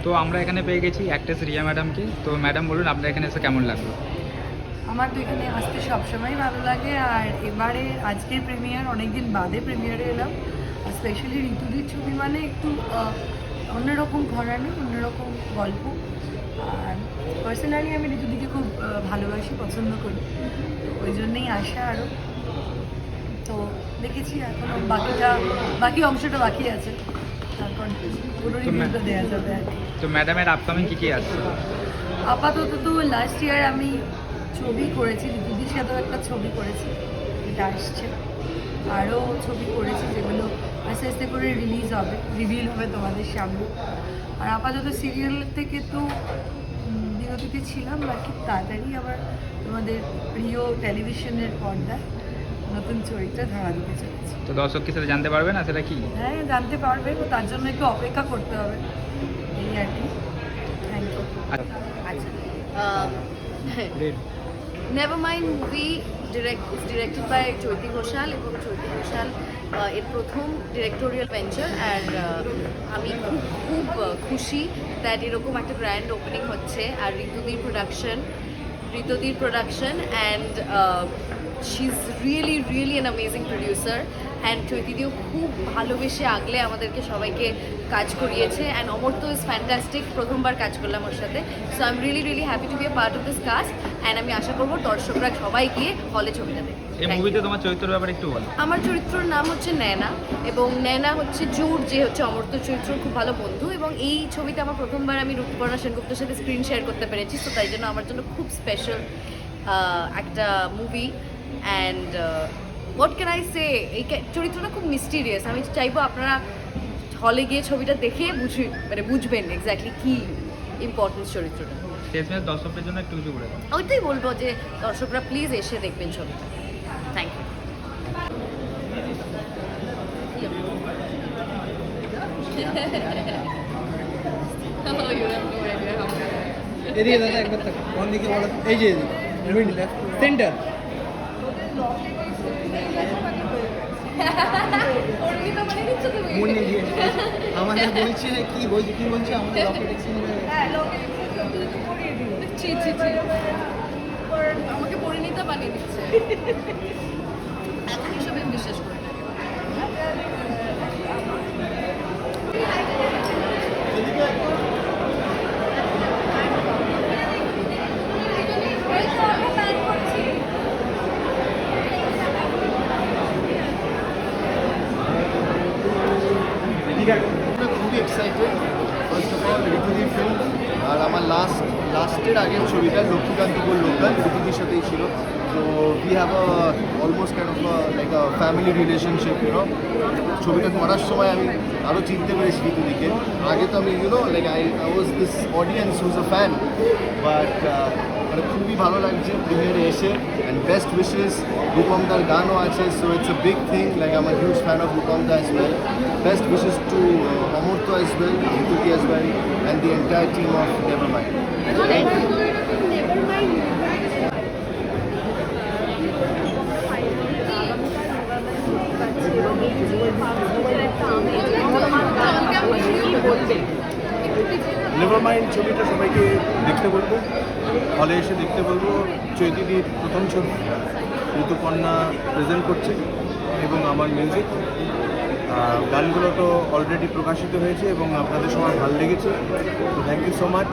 তো আমরা এখানে পেয়ে গেছি অ্যাক্ট্রেস রিয়া ম্যাডামকে। তো ম্যাডাম বলুন আপনার এখানে এসে কেমন লাগলো? আমার তো এখানে আসতে সবসময় ভালো লাগে, আর এবারে আজকের প্রিমিয়ার অনেকদিন বাদে প্রিমিয়ারে এলাম। আর স্পেশালি ঋতুদির ছবি মানে একটু অন্যরকম ঘরানা, অন্যরকম গল্প। আর পার্সোনালি আমি ঋতুদিকে খুব ভালোবাসি, পছন্দ করি, তো ওই জন্যই আসা আরও। তো দেখেছি এখনও বাকি অংশটা বাকি আছে, তারপর পুরো রিভিউটা দেওয়া যাবে আর কি। তো ম্যাডামের আপকামিং কী কী আসছে? আপাতত তো লাস্ট ইয়ার আমি ছবি করেছি, ঋতুদির সাথেও একটা ছবি করেছি, এটা আসছে। আরও ছবি করেছি যেগুলো আস্তে আস্তে করে রিভিল হবে তোমাদের সামনে। আর আপাতত সিরিয়াল থেকে তো বিরতিতে ছিলাম, বাকি তাড়াতাড়ি আবার তোমাদের প্রিয় টেলিভিশনের পর্দায় নতুন চরিত্র ধরা দিতে চলেছে। তো দর্শক কি সেটা জানতে পারবে না সেটা কি? হ্যাঁ, জানতে পারবে, তো তার জন্য একটু অপেক্ষা করতে হবে, এই আর কি। Thank you. Nevermind movie directed by Chaiti Ghoshal, এবং চৈতি ঘোষাল এর প্রথম ডিরেক্টোরিয়াল ভেঞ্চার। অ্যান্ড আমি খুব খুশি দ্যাট এরকম একটা গ্র্যান্ড ওপেনিং হচ্ছে। আর ঋতুদির production and she is really an amazing producer. And চৈতিদিও খুব ভালোবেসে আগলে আমাদেরকে সবাইকে কাজ করিয়েছে। অ্যান্ড অমর্ত্য ইজ ফ্যান্টাস্টিক, প্রথমবার কাজ করলাম ওর সাথে। So I am really happy to be a part of this cast. And আমি আশা করবো দর্শকরা সবাই গিয়ে হলে ছবিটা দেখে। এই মুভিতে তোমার চরিত্রের ব্যাপারে একটু বলো। আমার চরিত্রর নাম হচ্ছে নয়না, এবং নয়না হচ্ছে জুর, যে হচ্ছে অমর্ত্য চরিত্র, খুব ভালো বন্ধু। এবং এই ছবিতে আমার প্রথমবার আমি রূপবর্ণা সেনগুপ্তের সাথে স্ক্রিন শেয়ার করতে পেরেছি, তো তাই জন্য আমার জন্য খুব স্পেশাল একটা movie. And what can I say, এই চরিত্রটা খুব মিস্টিরিয়াস। আমি চাইবো আপনারা হলে গিয়ে ছবিটা দেখে বুঝবেন এক্স্যাক্টলি কী ইম্পর্টেন্স চরিত্রটা। শেষমেশ দর্শকদের জন্য একটু কিছু বলে দাও। ওইটাই বলবো যে দর্শকরা প্লিজ এসে দেখবেন ছবিটা। Thank you. এদিকে দাদা একবার তাকাও, কোন দিকে বলো? এই যে মিডল সেন্টার। মনে দিয়ে আমাদের বলছে কি বলছে আমাদের লকেট এক্সচেঞ্জ। আমাকে পরিণীতা বানিয়ে দিচ্ছে এখন এসবে বিশ্বাস করি। খুবই এক্সাইটেড। ফার্স্ট অফ অল ঋতুদির ফিল্ম, আর আমার লাস্টের আগের ছবিটা লক্ষ্মীকান্তপুর লোকাল ঋতুদির সাথেই ছিল। তো we have almost kind of like a family relationship, ছবিটা করার সময় আমি আরও চিনতে পেরেছি ঋতুদিকে। আগে তো আমি like I was this audience whose a fan, but মানে খুবই ভালো লাগছে প্রিমিয়ারে এসে। অ্যান্ড বেস্ট উইশেস, রূপমদার গানও আছে, so it's a big thing. Like I am a huge fan of Rupamda as well. Best wishes to Amurtha as well, Rituti as well, and the entire team of Nevermind. Thank you. নেভারমাইন্ড ছবিটা সবাইকে দেখতে বলবো, হলে এসে দেখতে বলবো। চৈতিদির প্রথম ছবি, ঋতুপর্ণা প্রেজেন্ট করছে, এবং আমার মিউজিক। গানগুলো তো অলরেডি প্রকাশিত হয়েছে এবং আপনাদের সবার ভালো লেগেছে। তো থ্যাংক ইউ সো মাচ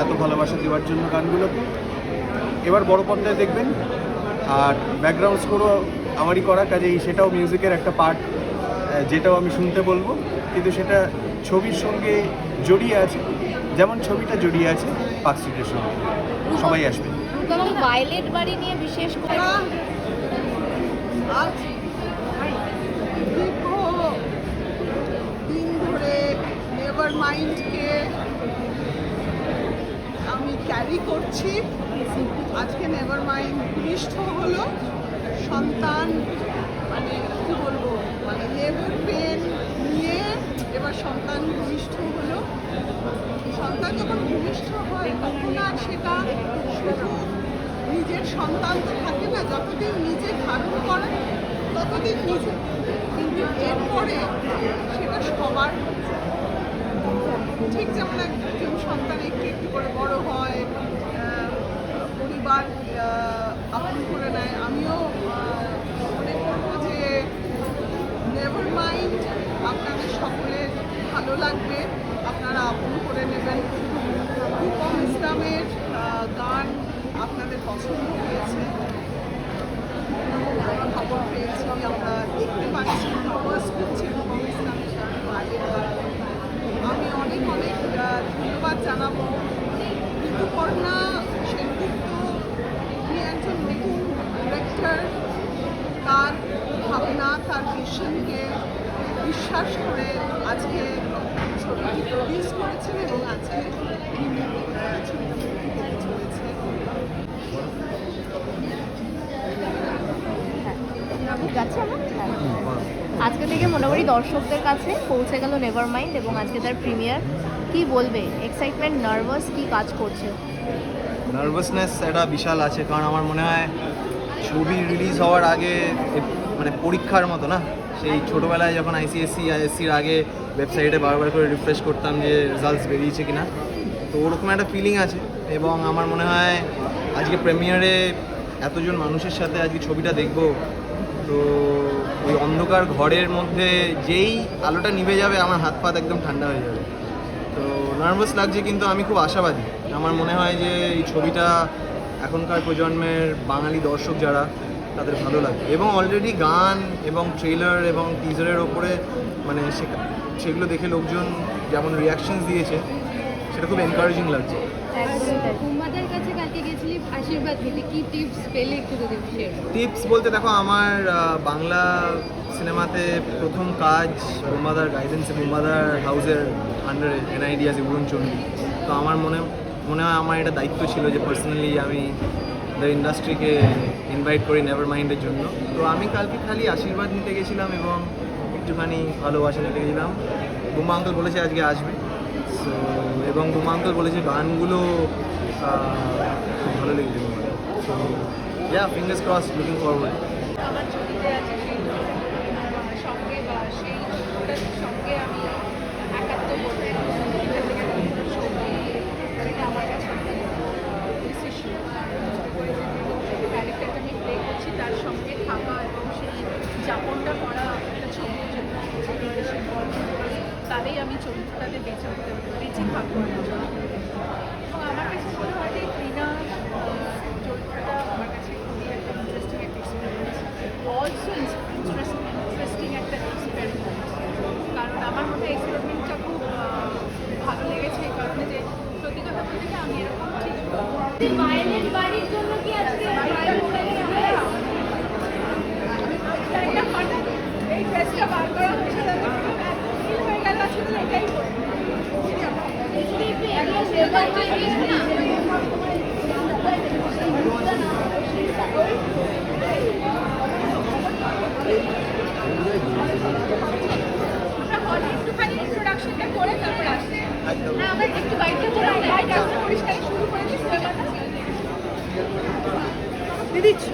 এত ভালোবাসা দেওয়ার জন্য গানগুলোকে। এবার বড় পর্দায় দেখবেন। আর ব্যাকগ্রাউন্ড স্কোরও আমারই করা, কাজেই সেটাও মিউজিকের একটা পার্ট, যেটাও আমি শুনতে বলবো। কিন্তু সেটা ছবির সঙ্গে জড়িয়ে আছে, যেমন ছবিটা জড়িয়ে আছে পার্ক স্ট্রিটের সঙ্গে। সবাই আসবে। ভায়োলেট বাড়ি নিয়ে বিশেষ করে আজ দিন ধরে নেভারমাইন্ডকে আমি ক্যারি করছি। আজকে নেভারমাইন্ড ভূমিষ্ঠ হলো, সন্তান মানে কী বলবো, মানে লেবার পেন নিয়ে এবার সন্তান ভূমিষ্ঠ হলো। সন্তান যখন ভূমিষ্ঠ হয় তখন আর সেটা শুধু নিজের সন্তান তো থাকে না, যতদিন নিজে ধারণ করে ততদিন নিজে, কিন্তু এরপরে সেটা সবার ঠিক যেমন একজন সন্তান একটু একটু করে বড় হয়, পরিবার আপন করে নেয়, আমিও মনে করবো যে নেভার মাইন্ড আপনাদের সকলের ভালো লাগবে, আপনারা আপন করে নেবেন। রূপম ইসলামের গান আপনাদের পছন্দ হয়েছে, আমরা খবর পেয়েছি, আমরা দেখতে পাচ্ছি কভার্স করছে রূপম ইসলামের গানের গান। আমি অনেক অনেক ধন্যবাদ জানাবো ঋতুপর্ণা সেনগুপ্ত। তিনি একজন নতুন ডিরেক্টর, তার ভাবনা, তার ভিশনকে বিশ্বাস করে আজকে ছবিটি প্রডিউস করেছেন এবং আজকে ছবিটা মুক্তি পেতে চলেছে। যাচ্ছে আমার আজকে থেকে মোটামুটি দর্শকদের কাছে পৌঁছে গেল নেভার মাইন্ড এবং আজকে তার প্রিমিয়ার। কি বলবে, এক্সাইটমেন্ট, নার্ভাস, কি কাজ করছে? নার্ভাসনেস একটা বিশাল আছে, কারণ আমার মনে হয় ছবি রিলিজ হওয়ার আগে মানে পরীক্ষার মতো না, সেই ছোটোবেলায় যখন আইসিএসসি আইএসসির আগে ওয়েবসাইটে বারবার করে রিফ্রেশ করতাম যে রেজাল্টস বেরিয়েছে কিনা, তো ওরকম একটা ফিলিং আছে। এবং আমার মনে হয় আজকে প্রিমিয়ারে এতজন মানুষের সাথে আজকে ছবিটা দেখব, তো ওই অন্ধকার ঘরের মধ্যে যেই আলোটা নিভে যাবে আমার হাত পাত একদম ঠান্ডা হয়ে যাবে। তো নার্ভাস লাগছে, কিন্তু আমি খুব আশাবাদী। আমার মনে হয় যে এই ছবিটা এখনকার প্রজন্মের বাঙালি দর্শক যারা, তাদের ভালো লাগবে। এবং অলরেডি গান এবং ট্রেলার এবং টিজারের ওপরে মানে সেগুলো দেখে লোকজন যেমন রিয়াকশনস দিয়েছে, সেটা খুব এনকারেজিং লাগছে। তোমাদের কাছে কালকে গেছিলি আশীর্বাদ নিতে, কি টিপস পেলে একটু যদি শেয়ার করো। টিপস বলতে দেখো, আমার বাংলা সিনেমাতে প্রথম কাজ বোম্বাদার গাইডেন্সে, বোম্বাদার হাউসের আন্ডারে এনআইডিয়াস উড়নচণ্ডী। তো আমার মনে হয় আমার এটা দায়িত্ব ছিল যে পার্সোনালি আমি দ্য ইন্ডাস্ট্রিকে ইনভাইট করি নেভার মাইন্ডের জন্য। তো আমি কালকে খালি আশীর্বাদ নিতে গেছিলাম এবং একটুখানি ভালোবাসা নিতে গেছিলাম। বোম্বা আঙ্কেল বলেছে আজকে আসবে, সো এবং বোম্বা আঙ্কেল বলেছে গানগুলো খুব ভালো লেগেছে। So yeah, fingers cross, looking forward. আমার ছবিতে আছে সেই সঙ্গে বা সেই ছবিটার সঙ্গে আমি একাত্ম করতে ছবি, যেটা আমার কাছে ক্যারেক্টারটা আমি প্লে করছি, তার সঙ্গে থাকা এবং সেই যাপনটা করা একটা ছবি তাহলেই আমি চরিত্রটাতে বেঁচে থাকবো। এবং আমার কাছে মনে হয় যে রিনা চরিত্রটা আমার কাছে খুবই একটা ইন্টারেস্টিং একটা এক্সপেরিমেন্স, অলসো ইন্টারেস্টিং একটা এক্সপেরিমেন্ট। কারণ আমার মনে হয় এক্সপেরিমেন্টটা খুব ভালো লেগেছে এই কারণে যে সত্যি কথা বলতে কি আমি এরকম ঠিক মায়ের বাড়ির জন্য কি আজকে এই ড্রেসটা বার করা হয়েছে হয়ে গেল, আসলে এটাই একটুখানি ইন্ট্রোডাকশনটা করে তারপর আসছে। আমরা একটু বাইকটা করে পরিষ্কার শুরু করে দিচ্ছি।